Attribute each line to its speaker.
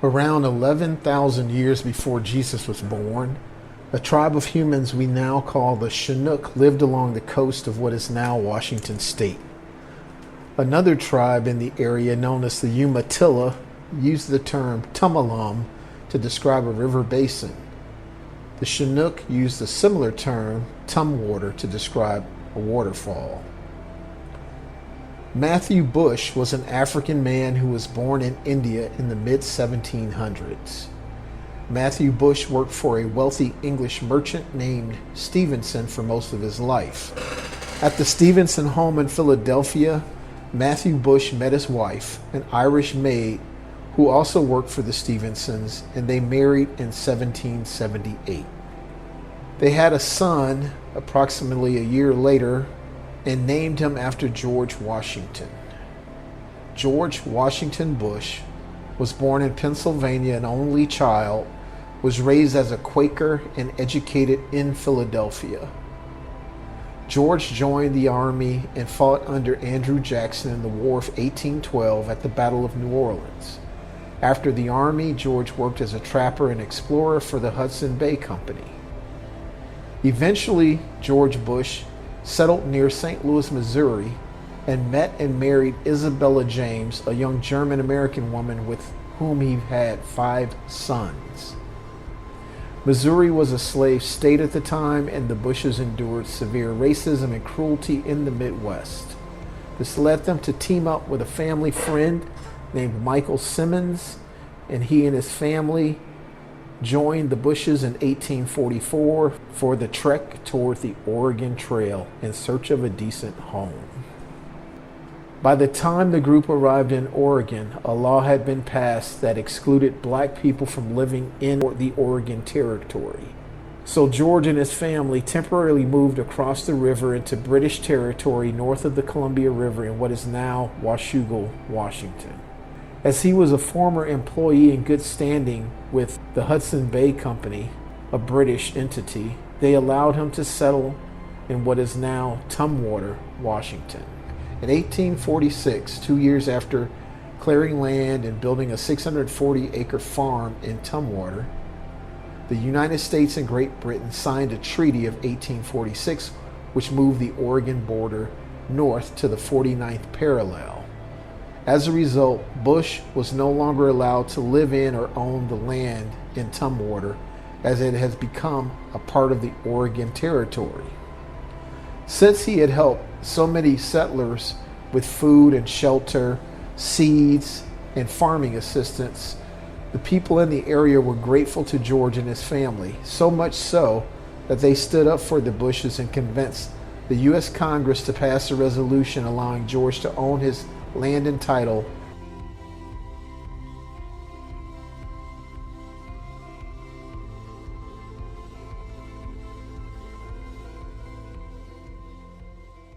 Speaker 1: Around 11,000 years before Jesus was born, a tribe of humans we now call the Chinook lived along the coast of what is now Washington State. Another tribe in the area, known as the Umatilla, used the term Tumalum to describe a river basin. The Chinook used a similar term, Tumwater, to describe a waterfall. Matthew Bush was an African man who was born in India in the mid-1700s. Matthew Bush worked for a wealthy English merchant named Stevenson for most of his life. At the Stevenson home in Philadelphia, Matthew Bush met his wife, an Irish maid, who also worked for the Stevensons, and they married in 1778. They had a son approximately a year later and named him after George Washington. George Washington Bush was born in Pennsylvania, an only child, was raised as a Quaker, and educated in Philadelphia. George joined the Army and fought under Andrew Jackson in the War of 1812 at the Battle of New Orleans. After the Army, George worked as a trapper and explorer for the Hudson Bay Company. Eventually, George Bush settled near St. Louis, Missouri, and met and married Isabella James, a young German-American woman with whom he had 5 sons. Missouri was a slave state at the time, and the Bushes endured severe racism and cruelty in the Midwest. This led them to team up with a family friend named Michael Simmons, and he and his family joined the Bushes in 1844 for the trek toward the Oregon Trail in search of a decent home. By the time the group arrived in Oregon, a law had been passed that excluded black people from living in the Oregon Territory. So George and his family temporarily moved across the river into British territory north of the Columbia River in what is now Washougal, Washington. As he was a former employee in good standing with the Hudson Bay Company, a British entity, they allowed him to settle in what is now Tumwater, Washington. In 1846, 2 years after clearing land and building a 640-acre farm in Tumwater, the United States and Great Britain signed a treaty of 1846, which moved the Oregon border north to the 49th parallel. As a result, Bush was no longer allowed to live in or own the land in Tumwater, as it has become a part of the Oregon Territory. Since he had helped so many settlers with food and shelter, seeds, and farming assistance, the people in the area were grateful to George and his family, so much so that they stood up for the Bushes and convinced the U.S. Congress to pass a resolution allowing George to own his land and title